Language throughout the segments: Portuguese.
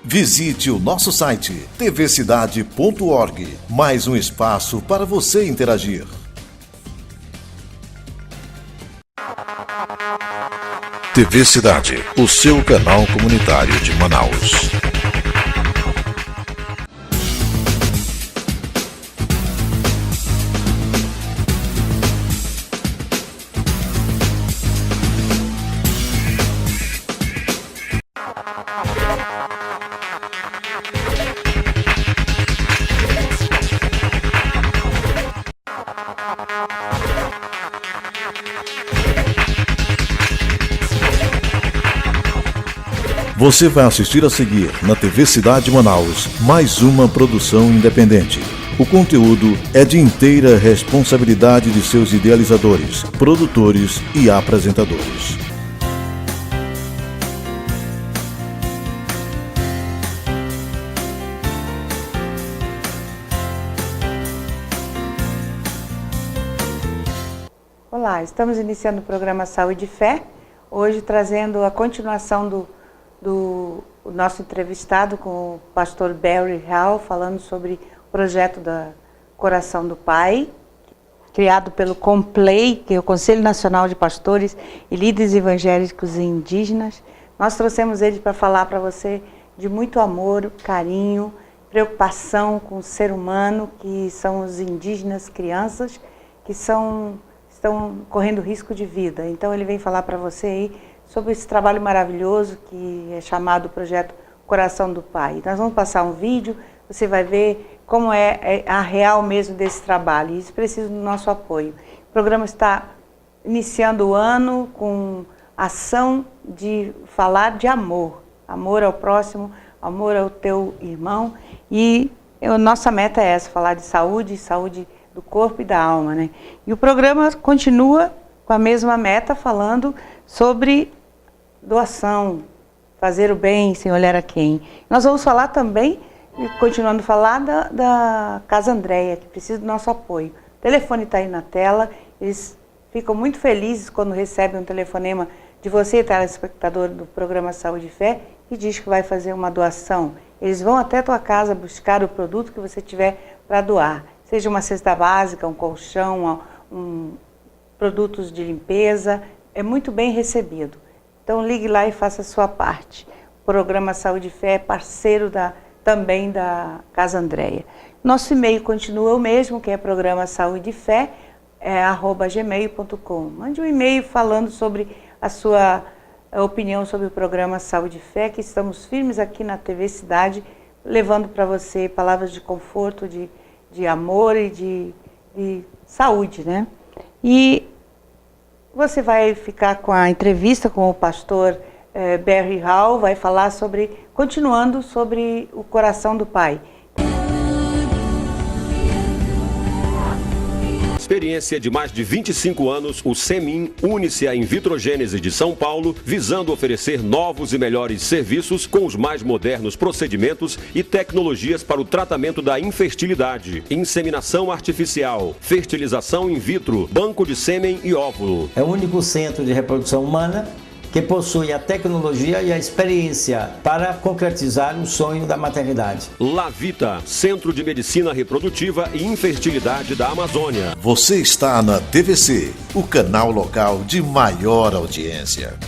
Visite o nosso site tvcidade.org, mais um espaço para você interagir. TV Cidade, o seu canal comunitário de Manaus. Você vai assistir a seguir, na TV Cidade Manaus, mais uma produção independente. O conteúdo é de inteira responsabilidade de seus idealizadores, produtores e apresentadores. Olá, estamos iniciando o programa Saúde e Fé, hoje trazendo a continuação do nosso entrevistado com o pastor Barry Hall, falando sobre o projeto da Coração do Pai, criado pelo CONPLEI, que é o Conselho Nacional de Pastores e Líderes Evangélicos e Indígenas. Nós trouxemos ele para falar para você de muito amor, carinho, preocupação com o ser humano, que são os indígenas, crianças, que estão correndo risco de vida. Então ele vem falar para você aí sobre esse trabalho maravilhoso que é chamado Projeto Coração do Pai. Nós vamos passar um vídeo, você vai ver como é a real mesmo desse trabalho, e isso precisa do nosso apoio. O programa está iniciando o ano com ação de falar de amor, amor ao próximo, amor ao teu irmão, e a nossa meta é essa, falar de saúde do corpo e da alma, né? E o programa continua com a mesma meta, falando sobre doação, fazer o bem sem olhar a quem. Nós vamos falar também, continuando a falar, da Casa Andréia, que precisa do nosso apoio. O telefone está aí na tela, eles ficam muito felizes quando recebem um telefonema de você, telespectador do programa Saúde e Fé, que diz que vai fazer uma doação. Eles vão até a tua casa buscar o produto que você tiver para doar, seja uma cesta básica, um colchão, produtos de limpeza, é muito bem recebido. Então ligue lá e faça a sua parte. O programa Saúde e Fé é parceiro também da Casa Andréia. Nosso e-mail continua o mesmo, que é programa Saúde e Fé, @gmail.com. Mande um e-mail falando sobre a sua opinião sobre o programa Saúde e Fé, que estamos firmes aqui na TV Cidade, levando para você palavras de conforto, de amor e de saúde, né? E você vai ficar com a entrevista com o pastor Barry Hall, vai falar continuando sobre o coração do Pai. Experiência de mais de 25 anos, o CEMIN une-se à Invitrogênese de São Paulo, visando oferecer novos e melhores serviços com os mais modernos procedimentos e tecnologias para o tratamento da infertilidade, inseminação artificial, fertilização in vitro, banco de sêmen e óvulo. É o único centro de reprodução humana que possui a tecnologia e a experiência para concretizar o sonho da maternidade. Lavita, Centro de Medicina Reprodutiva e Infertilidade da Amazônia. Você está na TVC, o canal local de maior audiência.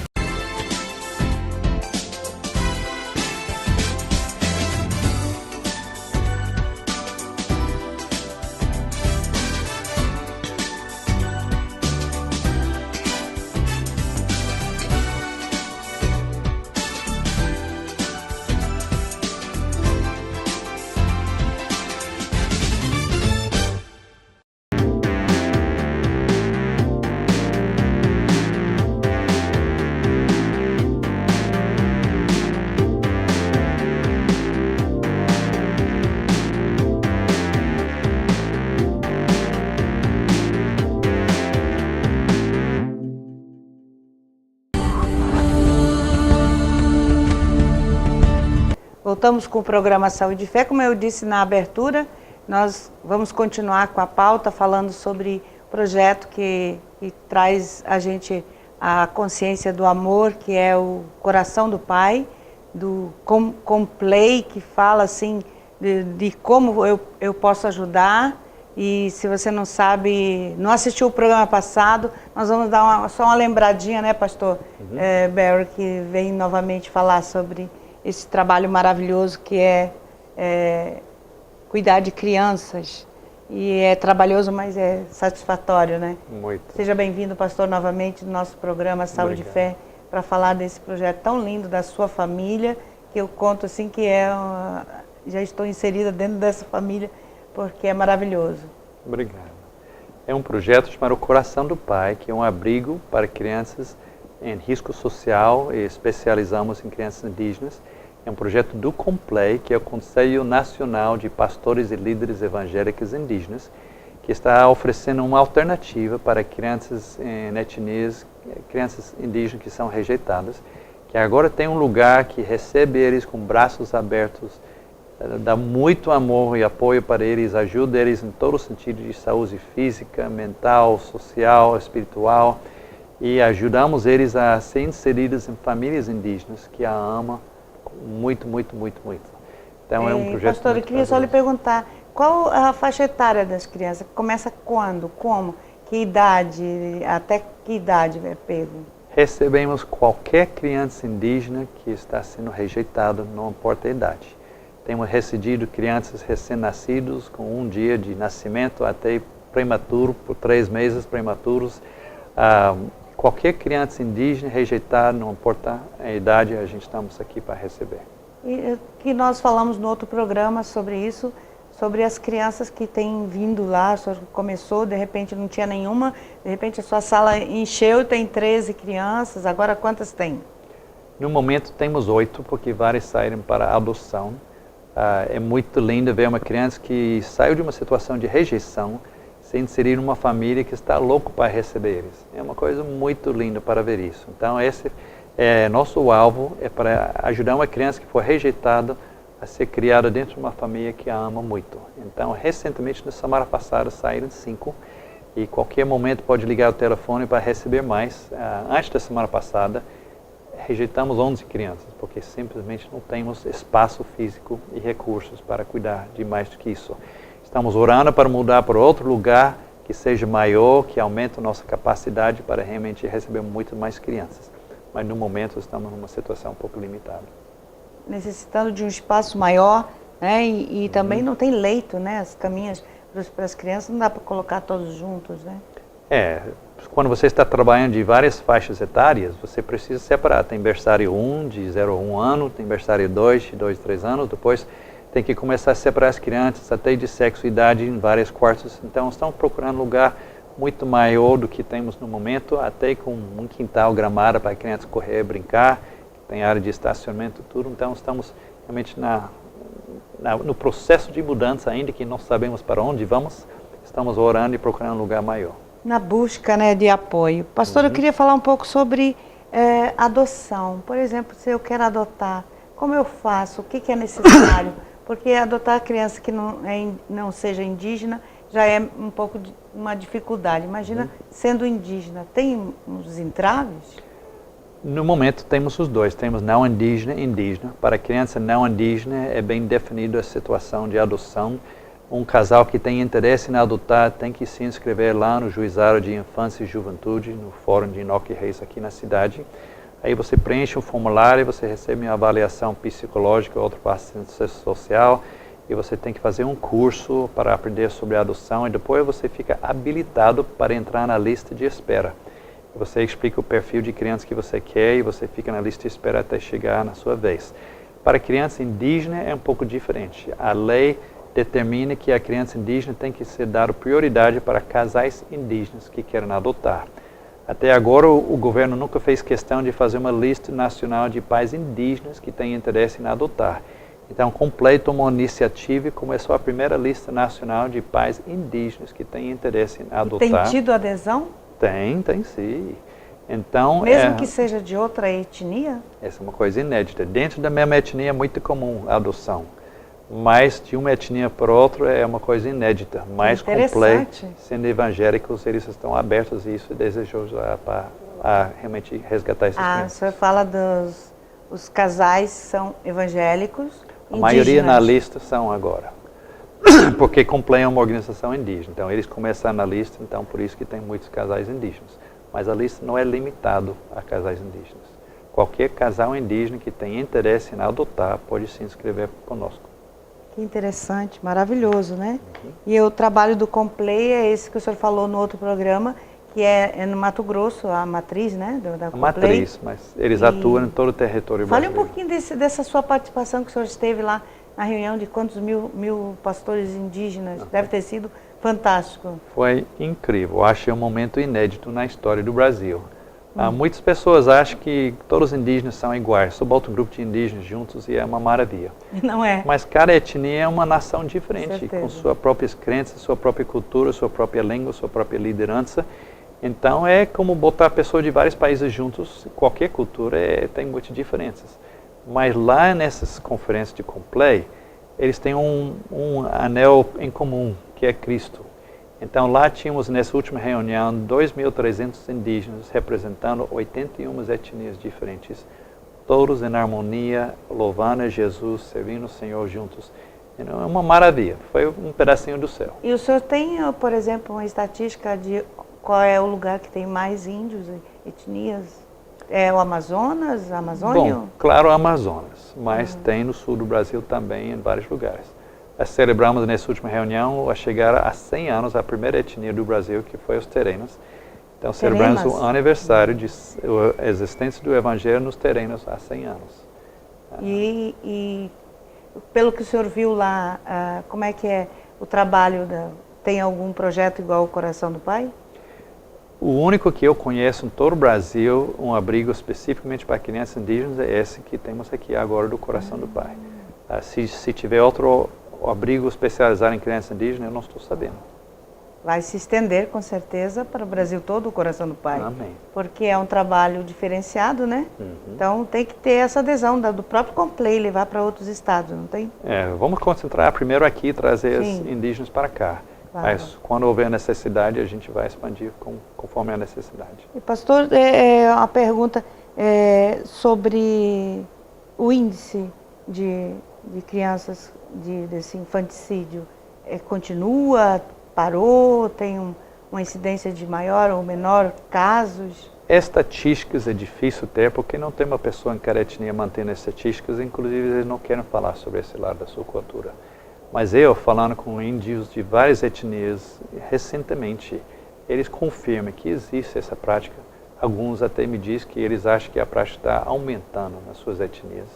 Voltamos com o programa Saúde e Fé. Como eu disse na abertura, nós vamos continuar com a pauta falando sobre o projeto que traz a gente a consciência do amor, que é o Coração do Pai. do Complay, que fala assim de como eu posso ajudar. E se você não sabe, não assistiu o programa passado, nós vamos dar só uma lembradinha, né, pastor Barry, que vem novamente falar sobre esse trabalho maravilhoso que é cuidar de crianças. E é trabalhoso, mas é satisfatório, né? Muito. Seja bem-vindo, pastor, novamente no nosso programa Saúde e Fé, para falar desse projeto tão lindo da sua família, que eu conto assim que já estou inserida dentro dessa família, porque é maravilhoso. Obrigado. É um projeto chamado Coração do Pai, que é um abrigo para crianças em risco social e especializamos em crianças indígenas. É um projeto do Complay, que é o Conselho Nacional de Pastores e Líderes Evangélicos Indígenas, que está oferecendo uma alternativa para crianças em etnias, crianças indígenas que são rejeitadas, que agora tem um lugar que recebe eles com braços abertos, dá muito amor e apoio para eles, ajuda eles em todo o sentido de saúde física, mental, social, espiritual, e ajudamos eles a ser inseridos em famílias indígenas que a amam muito, muito, muito, muito. Então é um projeto. Pastor, eu queria só lhe perguntar, qual a faixa etária das crianças? Começa quando? Como? Que idade? Até que idade é pego? Recebemos qualquer criança indígena que está sendo rejeitada, não importa a idade. Temos recebido crianças recém-nascidos com 1 dia de nascimento até prematuro, por 3 meses prematuros. Qualquer criança indígena rejeitada, não importa a idade, a gente estamos aqui para receber. E que nós falamos no outro programa sobre isso, sobre as crianças que têm vindo lá, só começou, de repente não tinha nenhuma, de repente a sua sala encheu, tem 13 crianças, agora quantas tem? No momento temos 8, porque várias saíram para adoção. É muito lindo ver uma criança que saiu de uma situação de rejeição, se inserir numa família que está louco para receber eles. É uma coisa muito linda para ver isso. Então esse é nosso alvo, é para ajudar uma criança que foi rejeitada a ser criada dentro de uma família que a ama muito. Então recentemente, na semana passada, saíram 5 e qualquer momento pode ligar o telefone para receber mais. Antes da semana passada, rejeitamos 11 crianças, porque simplesmente não temos espaço físico e recursos para cuidar de mais do que isso. Estamos orando para mudar para outro lugar que seja maior, que aumente a nossa capacidade para realmente receber muito mais crianças. Mas no momento estamos numa situação um pouco limitada. Necessitando de um espaço maior, né? E também não tem leito, né? As caminhas para as crianças não dá para colocar todos juntos, né? Quando você está trabalhando de várias faixas etárias, você precisa separar. Tem berçário 1, de 0 a 1 ano, tem berçário 2, de 2 a 3 anos, depois tem que começar a separar as crianças até de sexo e idade em vários quartos. Então, estamos procurando um lugar muito maior do que temos no momento, até com um quintal gramado para a criança correr, brincar, tem área de estacionamento, tudo. Então, estamos realmente no processo de mudança, ainda que não sabemos para onde vamos, estamos orando e procurando um lugar maior. Na busca, né, de apoio. Pastor, eu queria falar um pouco sobre adoção. Por exemplo, se eu quero adotar, como eu faço? O que é necessário? Porque adotar a criança que não seja indígena já é um pouco de uma dificuldade. Imagina sendo indígena, tem uns entraves? No momento temos os dois, temos não indígena e indígena. Para a criança não indígena é bem definido a situação de adoção. Um casal que tem interesse em adotar tem que se inscrever lá no Juizado de Infância e Juventude, no Fórum de Enoque Reis aqui na cidade. Aí você preenche um formulário, você recebe uma avaliação psicológica, outra assistência social, e você tem que fazer um curso para aprender sobre a adoção, e depois você fica habilitado para entrar na lista de espera. Você explica o perfil de criança que você quer e você fica na lista de espera até chegar na sua vez. Para a criança indígena é um pouco diferente. A lei determina que a criança indígena tem que ser dada prioridade para casais indígenas que querem adotar. Até agora, o governo nunca fez questão de fazer uma lista nacional de pais indígenas que têm interesse em adotar. Então, Complay tomou uma iniciativa e começou a primeira lista nacional de pais indígenas que têm interesse em adotar. Tem tido adesão? Tem sim. Então, mesmo que seja de outra etnia? Essa é uma coisa inédita. Dentro da mesma etnia é muito comum a adoção. Mas de uma etnia para outra é uma coisa inédita. Mais Complay, sendo evangélicos, eles estão abertos a isso e desejosos a realmente resgatar essas crianças. O senhor fala os casais são evangélicos, A maioria na indígenas. lista são agora. Porque Complay é uma organização indígena. Então, eles começaram na lista, então por isso que tem muitos casais indígenas. Mas a lista não é limitado a casais indígenas. Qualquer casal indígena que tenha interesse em adotar pode se inscrever conosco. Que interessante, maravilhoso, né? E o trabalho do Complay é esse que o senhor falou no outro programa, que é no Mato Grosso, a matriz, né? Da A Complay. matriz, mas eles atuam em todo o território Fale um brasileiro. pouquinho dessa sua participação que o senhor esteve lá na reunião de quantos mil pastores indígenas. Deve ter sido fantástico. Foi incrível. Eu achei um momento inédito na história do Brasil. Muitas pessoas acham que todos os indígenas são iguais. Só bota um grupo de indígenas juntos e é uma maravilha. Não é? Mas cada etnia é uma nação diferente, Certeza. com suas próprias crenças, sua própria cultura, sua própria língua, sua própria liderança. Então é como botar pessoas de vários países juntos. Qualquer cultura tem muitas diferenças. Mas lá nessas conferências de Complay, eles têm um anel em comum, que é Cristo. Então lá tínhamos nessa última reunião 2.300 indígenas representando 81 etnias diferentes, todos em harmonia, louvando a Jesus, servindo o Senhor juntos. Então, é uma maravilha, foi um pedacinho do céu. E o senhor tem, por exemplo, uma estatística de qual é o lugar que tem mais índios, etnias? É o Amazonas, a Amazônia? Bom, claro, Amazonas, mas tem no sul do Brasil também, em vários lugares. Celebramos nessa última reunião a chegar a 100 anos a primeira etnia do Brasil, que foi os Terenos. Então, celebramos o aniversário de existência do Evangelho nos Terenos há 100 anos. E pelo que o senhor viu lá, como é que é o trabalho? Tem algum projeto igual o Coração do Pai? O único que eu conheço em todo o Brasil, um abrigo especificamente para crianças indígenas, é esse que temos aqui agora do Coração do Pai. Se tiver outro abrigo especializado em crianças indígenas, eu não estou sabendo. Vai se estender, com certeza, para o Brasil todo, o Coração do Pai. Amém. Porque é um trabalho diferenciado, né? Então tem que ter essa adesão do próprio Complay, levar para outros estados, não tem? Vamos concentrar primeiro aqui e trazer Sim. os indígenas para cá. Claro. Mas quando houver necessidade, a gente vai expandir conforme a necessidade. E pastor, uma pergunta sobre o índice de crianças desse infanticídio. Continua, parou, tem uma incidência de maior ou menor casos? Estatísticas é difícil ter, porque não tem uma pessoa em cada etnia mantendo estatísticas, inclusive eles não querem falar sobre esse lado da sua cultura. Mas eu, falando com índios de várias etnias recentemente, eles confirmam que existe essa prática. Alguns até me dizem que eles acham que a prática está aumentando nas suas etnias.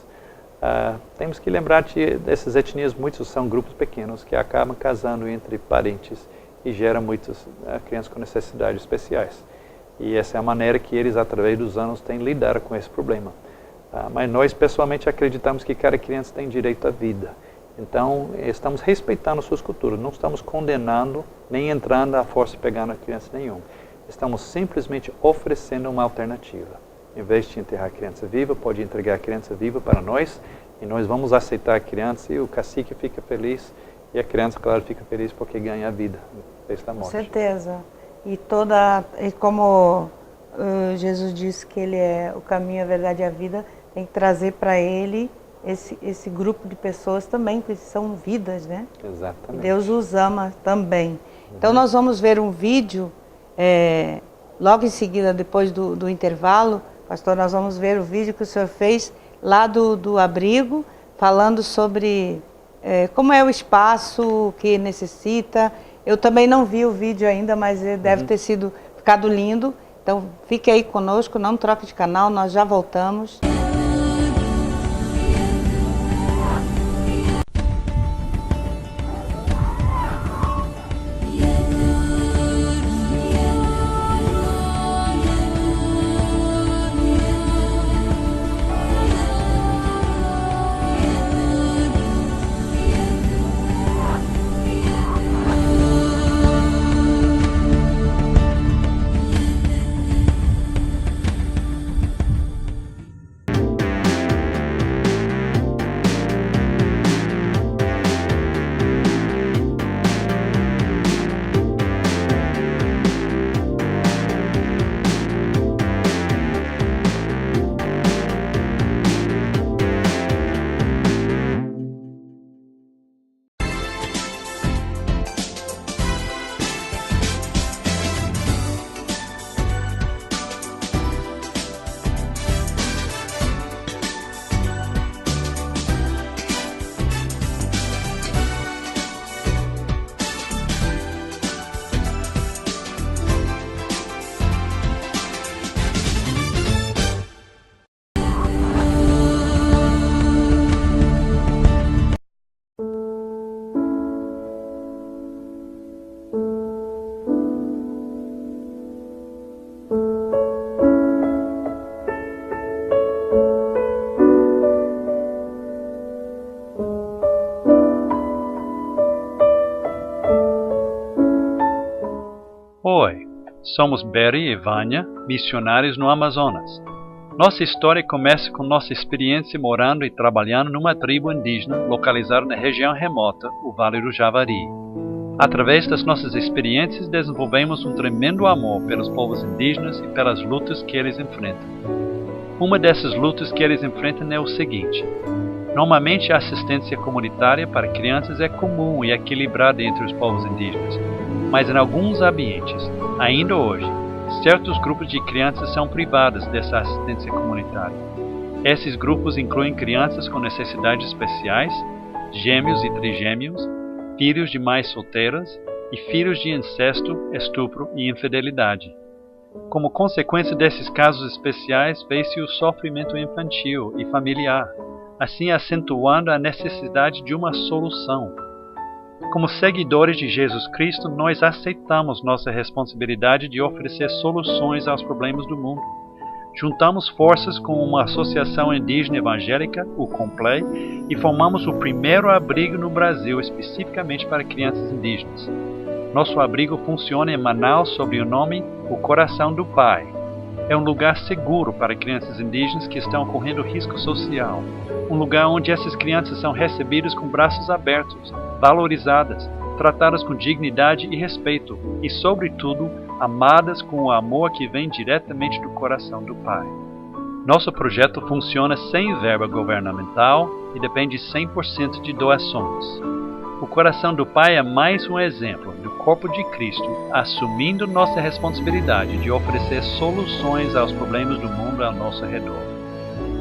Temos que lembrar que dessas etnias, muitos são grupos pequenos que acabam casando entre parentes e geram muitas crianças com necessidades especiais. E essa é a maneira que eles, através dos anos, têm lidado com esse problema. Mas nós, pessoalmente, acreditamos que cada criança tem direito à vida. Então, estamos respeitando suas culturas, não estamos condenando, nem entrando à força pegando a criança nenhuma. Estamos simplesmente oferecendo uma alternativa. Em vez de enterrar a criança viva, pode entregar a criança viva para nós, e nós vamos aceitar a criança, e o cacique fica feliz, e a criança, claro, fica feliz porque ganha a vida, em vez da morte. Com certeza. E como Jesus disse que Ele é o caminho, a verdade e a vida, tem que trazer para Ele esse grupo de pessoas também, que são vidas, né? Exatamente. Deus os ama também. Então nós vamos ver um vídeo, logo em seguida, depois do intervalo, pastor, nós vamos ver o vídeo que o senhor fez lá do abrigo, falando sobre como é o espaço que necessita. Eu também não vi o vídeo ainda, mas deve ter ficado lindo. Então fique aí conosco, não troque de canal, nós já voltamos. Somos Barry e Vânia, missionários no Amazonas. Nossa história começa com nossa experiência morando e trabalhando numa tribo indígena localizada na região remota, o Vale do Javari. Através das nossas experiências, desenvolvemos um tremendo amor pelos povos indígenas e pelas lutas que eles enfrentam. Uma dessas lutas que eles enfrentam é o seguinte: normalmente a assistência comunitária para crianças é comum e equilibrada entre os povos indígenas, mas em alguns ambientes, ainda hoje, certos grupos de crianças são privadas dessa assistência comunitária. Esses grupos incluem crianças com necessidades especiais, gêmeos e trigêmeos, filhos de mães solteiras e filhos de incesto, estupro e infidelidade. Como consequência desses casos especiais, vê-se o sofrimento infantil e familiar, assim acentuando a necessidade de uma solução. Como seguidores de Jesus Cristo, nós aceitamos nossa responsabilidade de oferecer soluções aos problemas do mundo. Juntamos forças com uma associação indígena evangélica, o Complay, e formamos o primeiro abrigo no Brasil especificamente para crianças indígenas. Nosso abrigo funciona em Manaus sob o nome O Coração do Pai. É um lugar seguro para crianças indígenas que estão correndo risco social. Um lugar onde essas crianças são recebidas com braços abertos, valorizadas, tratadas com dignidade e respeito e, sobretudo, amadas com o amor que vem diretamente do coração do Pai. Nosso projeto funciona sem verba governamental e depende 100% de doações. O Coração do Pai é mais um exemplo do corpo de Cristo assumindo nossa responsabilidade de oferecer soluções aos problemas do mundo ao nosso redor.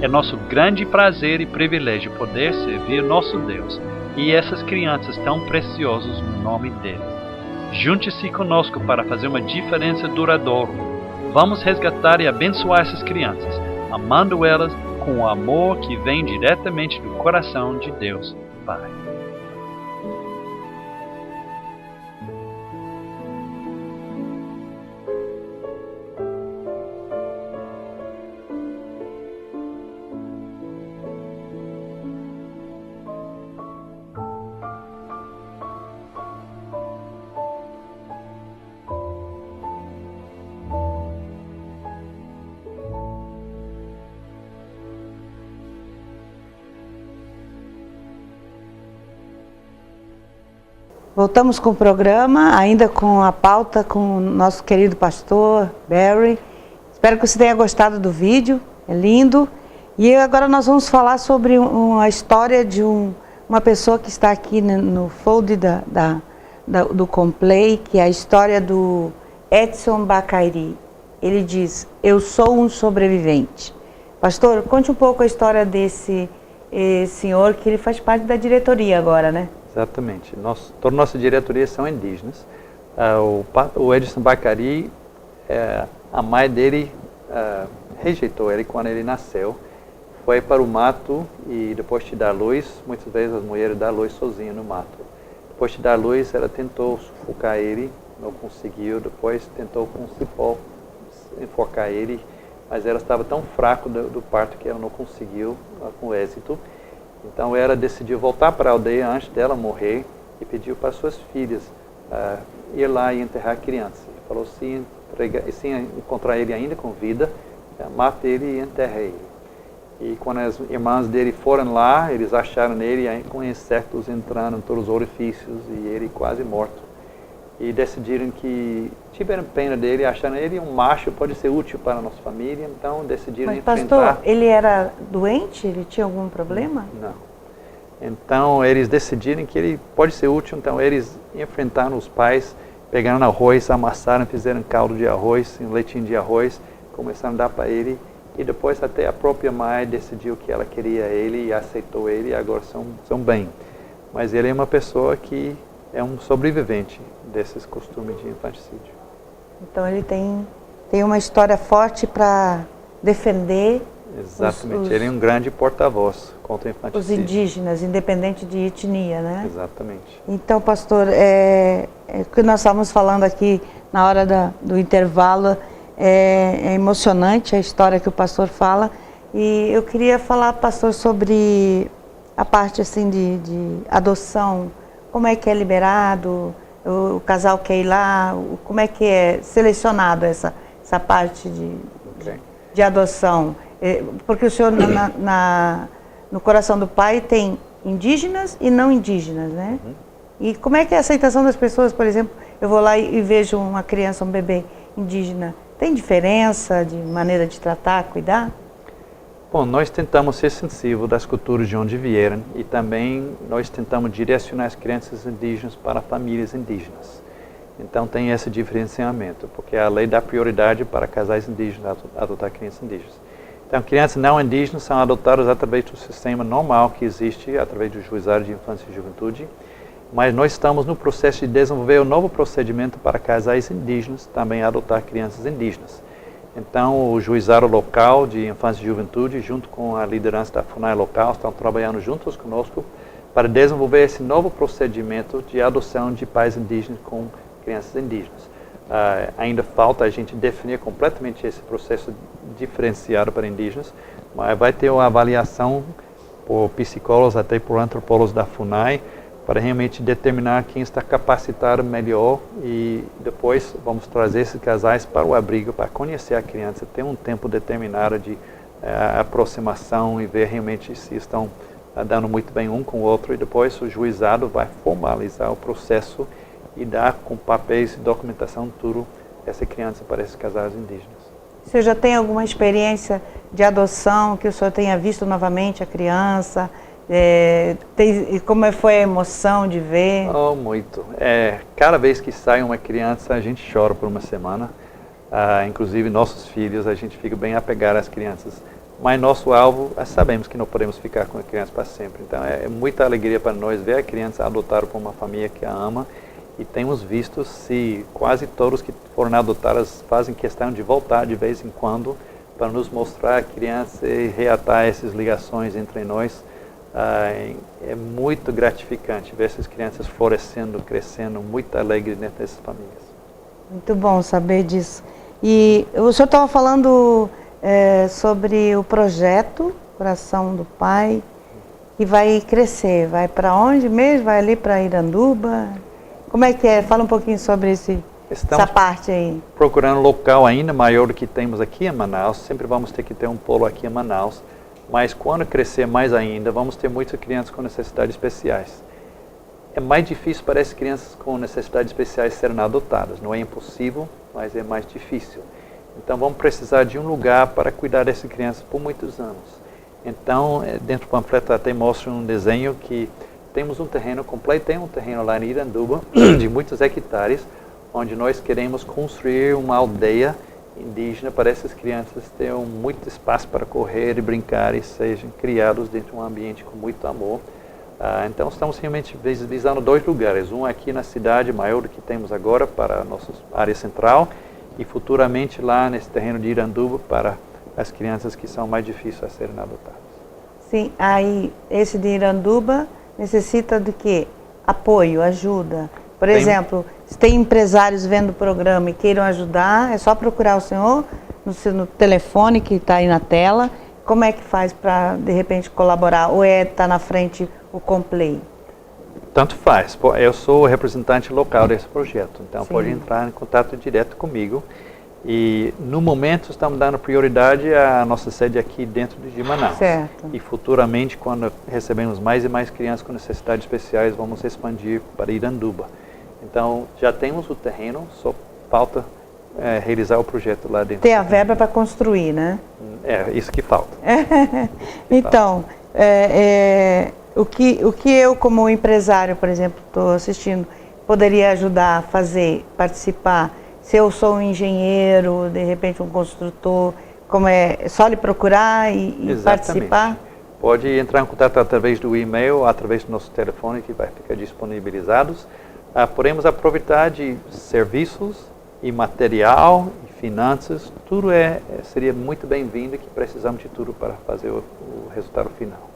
É nosso grande prazer e privilégio poder servir nosso Deus e essas crianças tão preciosas no nome dele. Junte-se conosco para fazer uma diferença duradoura. Vamos resgatar e abençoar essas crianças, amando elas com o amor que vem diretamente do coração de Deus, Pai. Voltamos com o programa, ainda com a pauta com o nosso querido pastor Barry. Espero que você tenha gostado do vídeo, é lindo. E agora nós vamos falar sobre uma história de uma pessoa que está aqui no fold do Complay, que é a história do Edson Bacairi. Ele diz: eu sou um sobrevivente. Pastor, conte um pouco a história desse senhor, que ele faz parte da diretoria agora, né? Exatamente. Toda a nossa diretoria são indígenas. O Edson Bacairi, a mãe dele rejeitou ele quando ele nasceu. Foi para o mato e depois de dar luz, muitas vezes as mulheres dão luz sozinhas no mato. Depois de dar luz, ela tentou sufocar ele, não conseguiu. Depois tentou com cipó enforcar ele, mas ela estava tão fraca do parto que ela não conseguiu com êxito. Então ela decidiu voltar para a aldeia antes dela morrer e pediu para suas filhas ir lá e enterrar a criança. Ele falou: se encontrar ele ainda com vida, mata ele e enterra ele. E quando as irmãs dele foram lá, eles acharam ele com insetos entrando em todos os orifícios e ele quase morto. E decidiram que tiveram pena dele, achando ele um macho, pode ser útil para a nossa família, então decidiram enfrentar. Pastor, ele era doente? Ele tinha algum problema? Não. Então eles decidiram que ele pode ser útil, então eles enfrentaram os pais, pegaram arroz, amassaram, fizeram caldo de arroz, um leitinho de arroz, começaram a dar para ele, e depois até a própria mãe decidiu que ela queria ele e aceitou ele, e agora são bem. Mas ele é uma pessoa que é um sobrevivente desses costumes de infanticídio. Então ele tem uma história forte para defender. Exatamente, ele é um grande porta-voz contra o infanticídio. Os indígenas, independente de etnia, né? Exatamente. Então, pastor, o que nós estávamos falando aqui na hora do intervalo, é emocionante a história que o pastor fala. E eu queria falar, pastor, sobre a parte assim de adoção. Como é que é liberado? o casal quer ir lá, como é que é selecionado essa parte de adoção? Porque o senhor, no coração do pai, tem indígenas e não indígenas, né? E como é que é a aceitação das pessoas? Por exemplo, eu vou lá e vejo uma criança, um bebê indígena. Tem diferença de maneira de tratar, cuidar? Bom, nós tentamos ser sensíveis das culturas de onde vieram e também nós tentamos direcionar as crianças indígenas para famílias indígenas. Então tem esse diferenciamento, porque a lei dá prioridade para casais indígenas adotar crianças indígenas. Então, crianças não indígenas são adotadas através do sistema normal que existe, através do Juizado de Infância e Juventude, mas nós estamos no processo de desenvolver um novo procedimento para casais indígenas também adotar crianças indígenas. Então, o Juizado Local de Infância e Juventude, junto com a liderança da FUNAI local, estão trabalhando juntos conosco para desenvolver esse novo procedimento de adoção de pais indígenas com crianças indígenas. Ainda falta a gente definir completamente esse processo diferenciado para indígenas, mas vai ter uma avaliação por psicólogos, até por antropólogos da FUNAI, para realmente determinar quem está capacitado melhor e depois vamos trazer esses casais para o abrigo, para conhecer a criança, ter um tempo determinado de aproximação e ver realmente se estão dando muito bem um com o outro e depois o juizado vai formalizar o processo e dar com papéis e documentação tudo essa criança para esses casais indígenas. O senhor já tem alguma experiência de adoção que o senhor tenha visto novamente a criança? Como foi a emoção de ver? Oh, muito. Cada vez que sai uma criança, a gente chora por uma semana. Inclusive, nossos filhos, a gente fica bem apegado às crianças. Mas nosso alvo, sabemos que não podemos ficar com a criança para sempre. Então, é muita alegria para nós ver a criança adotada por uma família que a ama. E temos visto se quase todos que foram adotados fazem questão de voltar de vez em quando para nos mostrar a criança e reatar essas ligações entre nós. É muito gratificante ver essas crianças florescendo, crescendo, muito alegre dentro dessas famílias. Muito bom saber disso. E o senhor estava falando sobre o projeto Coração do Pai, que vai crescer. Vai para onde mesmo? Vai ali para Iranduba? Como é que é? Fala um pouquinho sobre essa parte aí. Procurando um local ainda maior do que temos aqui em Manaus. Sempre vamos ter que ter um polo aqui em Manaus. Mas quando crescer mais ainda, vamos ter muitas crianças com necessidades especiais. É mais difícil para essas crianças com necessidades especiais serem adotadas. Não é impossível, mas é mais difícil. Então vamos precisar de um lugar para cuidar dessas crianças por muitos anos. Então, dentro do panfleto até mostra um desenho que temos um terreno completo, tem um terreno lá em Iranduba, de muitos hectares, onde nós queremos construir uma aldeia indígena para essas crianças terem muito espaço para correr e brincar e sejam criados dentro de um ambiente com muito amor. Então estamos realmente visando 2 lugares, um aqui na cidade maior do que temos agora para a nossa área central e futuramente lá nesse terreno de Iranduba para as crianças que são mais difíceis a serem adotadas. Sim, aí esse de Iranduba necessita de quê? Apoio, ajuda. Por exemplo, se tem empresários vendo o programa e queiram ajudar, é só procurar o senhor no telefone que está aí na tela. Como é que faz para, de repente, colaborar? Ou está na frente o Complay? Tanto faz. Eu sou o representante local desse projeto, então pode entrar em contato direto comigo. E no momento estamos dando prioridade à nossa sede aqui dentro de Manaus. Certo. E futuramente, quando recebemos mais e mais crianças com necessidades especiais, vamos expandir para Iranduba. Então, já temos o terreno, só falta realizar o projeto lá dentro. Ter a verba para construir, né? É, isso que falta. Então, o que eu, como empresário, por exemplo, estou assistindo, poderia ajudar a fazer, participar? Se eu sou um engenheiro, de repente um construtor, como é só lhe procurar e participar? Pode entrar em contato através do e-mail, através do nosso telefone, que vai ficar disponibilizados. Podemos aproveitar de serviços e material e finanças, tudo seria muito bem-vindo, que precisamos de tudo para fazer o resultado final.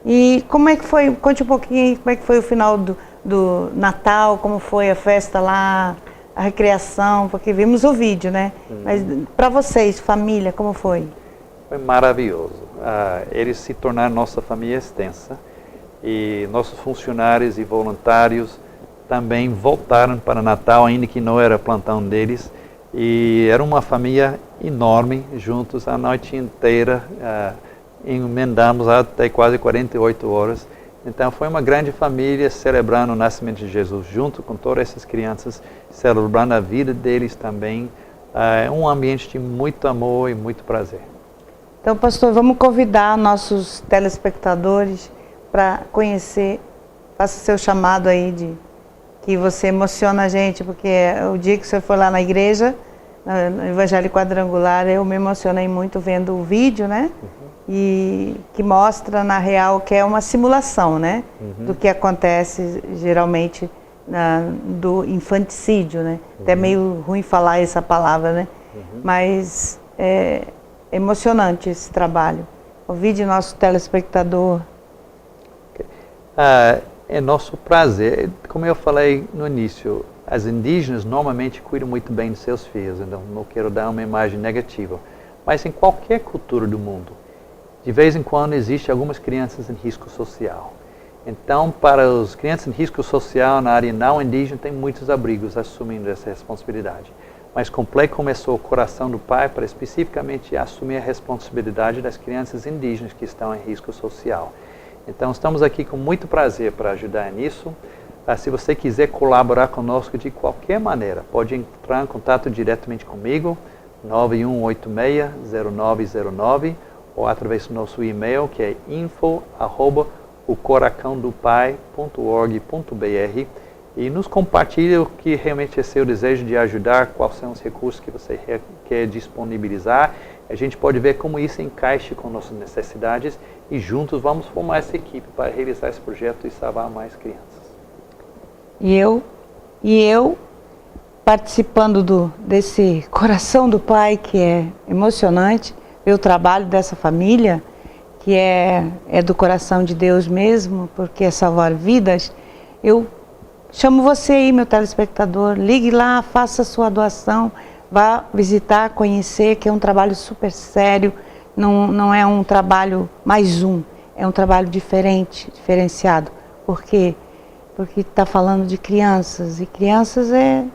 E como é que foi, conte um pouquinho, como é que foi o final do Natal, como foi a festa lá, a recreação, porque vimos o vídeo, né? Mas para vocês, família, como foi? Foi maravilhoso. Eles se tornaram nossa família extensa e nossos funcionários e voluntários também voltaram para Natal, ainda que não era plantão deles. E era uma família enorme, juntos a noite inteira, emendamos até quase 48 horas. Então foi uma grande família celebrando o nascimento de Jesus, junto com todas essas crianças, celebrando a vida deles também. Um ambiente de muito amor e muito prazer. Então, pastor, vamos convidar nossos telespectadores para conhecer, faça seu chamado aí que você emociona a gente, porque o dia que você for lá na igreja, no Evangelho Quadrangular, eu me emocionei muito vendo o vídeo, né? E que mostra na real que é uma simulação, né? Do que acontece geralmente do infanticídio, né? Até meio ruim falar essa palavra, né? Mas é emocionante esse trabalho. Convide nosso telespectador. É nosso prazer. Como eu falei no início, as indígenas normalmente cuidam muito bem de seus filhos, então não quero dar uma imagem negativa. Mas em qualquer cultura do mundo, de vez em quando existe algumas crianças em risco social. Então, para as crianças em risco social na área não indígena, tem muitos abrigos assumindo essa responsabilidade. Mas Complay começou o Coração do Pai para especificamente assumir a responsabilidade das crianças indígenas que estão em risco social. Então, estamos aqui com muito prazer para ajudar nisso. Se você quiser colaborar conosco de qualquer maneira, pode entrar em contato diretamente comigo, 9186-0909, ou através do nosso e-mail, que é info@ocoracãodopai.org.br, e nos compartilhe o que realmente é seu desejo de ajudar, quais são os recursos que você quer disponibilizar. A gente pode ver como isso encaixa com nossas necessidades e juntos vamos formar essa equipe para realizar esse projeto e salvar mais crianças. E eu participando desse Coração do Pai, que é emocionante, ver o trabalho dessa família, que é do coração de Deus mesmo, porque é salvar vidas. Eu chamo você aí, meu telespectador, ligue lá, faça a sua doação, vá visitar, conhecer, que é um trabalho super sério, não é um trabalho mais é um trabalho diferenciado. Por quê? Porque está falando de crianças, e crianças é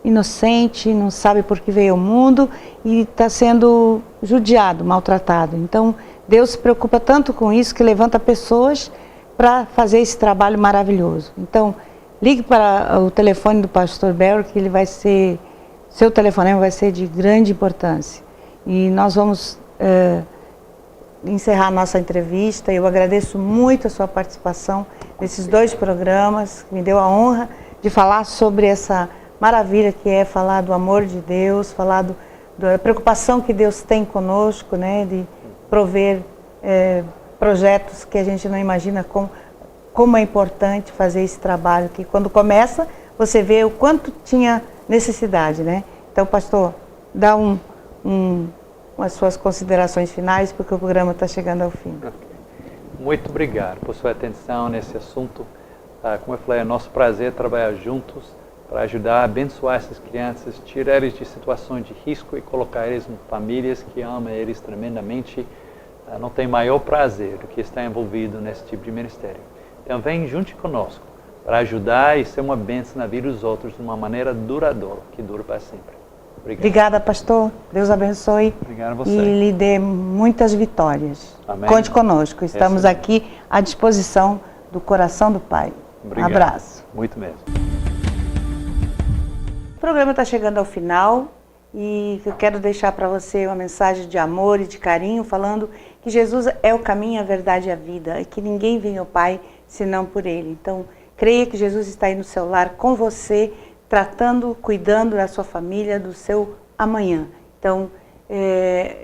inocente, não sabe por que veio ao mundo e está sendo judiado, maltratado. Então, Deus se preocupa tanto com isso que levanta pessoas para fazer esse trabalho maravilhoso. Então, ligue para o telefone do pastor Barry, que ele vai ser, seu telefonema vai ser de grande importância. E nós vamos encerrar a nossa entrevista. Eu agradeço muito a sua participação nesses 2 programas, que me deu a honra de falar sobre essa maravilha que é falar do amor de Deus, falar da preocupação que Deus tem conosco, né, de prover projetos que a gente não imagina como é importante fazer esse trabalho, que quando começa, você vê o quanto tinha necessidade, né? Então, pastor, dá as suas considerações finais, porque o programa está chegando ao fim. Muito obrigado por sua atenção nesse assunto. Como eu falei, é nosso prazer trabalhar juntos para ajudar a abençoar essas crianças, tirar eles de situações de risco e colocar eles em famílias que amam eles tremendamente. Não tem maior prazer do que estar envolvido nesse tipo de ministério. Então vem junto conosco para ajudar e ser uma bênção na vida dos outros de uma maneira duradoura, que dura para sempre. Obrigado. Obrigada, pastor. Deus abençoe. Obrigado a você. E lhe dê muitas vitórias. Amém. Conte conosco. Estamos aqui à disposição do Coração do Pai. Obrigado. Abraço. Muito mesmo. O programa está chegando ao final e eu quero deixar para você uma mensagem de amor e de carinho, falando que Jesus é o caminho, a verdade e a vida, e que ninguém vem ao Pai senão por Ele. Então, creia que Jesus está aí no seu lar com você, tratando, cuidando da sua família, do seu amanhã. Então,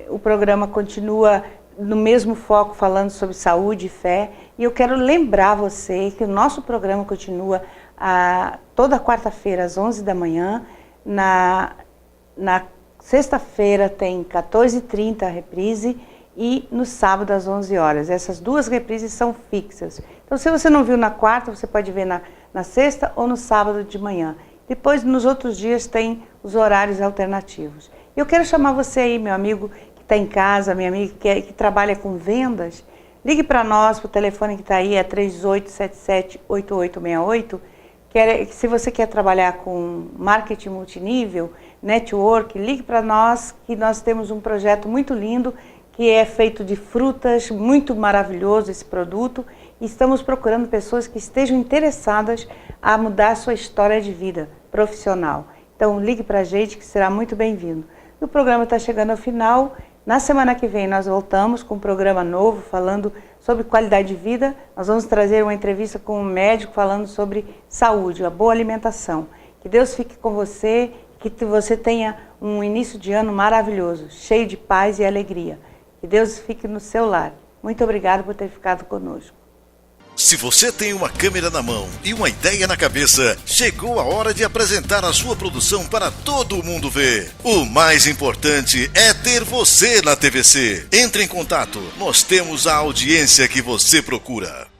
o programa continua no mesmo foco, falando sobre saúde e fé. E eu quero lembrar você que o nosso programa continua toda quarta-feira às 11 da manhã. Na sexta-feira tem 14h30 a reprise e no sábado às 11 horas. Essas 2 reprises são fixas. Então, se você não viu na quarta, você pode ver na sexta ou no sábado de manhã. Depois, nos outros dias, tem os horários alternativos. Eu quero chamar você aí, meu amigo que está em casa, minha amiga que trabalha com vendas. Ligue para nós, para o telefone que está aí, é 3877-8868. Se você quer trabalhar com marketing multinível, network, ligue para nós, que nós temos um projeto muito lindo, que é feito de frutas, muito maravilhoso esse produto, e estamos procurando pessoas que estejam interessadas a mudar a sua história de vida profissional. Então ligue para a gente, que será muito bem-vindo. O programa está chegando ao final. Na semana que vem nós voltamos com um programa novo, falando sobre qualidade de vida. Nós vamos trazer uma entrevista com um médico falando sobre saúde, a boa alimentação. Que Deus fique com você, que você tenha um início de ano maravilhoso, cheio de paz e alegria. Que Deus fique no seu lar. Muito obrigado por ter ficado conosco. Se você tem uma câmera na mão e uma ideia na cabeça, chegou a hora de apresentar a sua produção para todo mundo ver. O mais importante é ter você na TVC. Entre em contato, nós temos a audiência que você procura.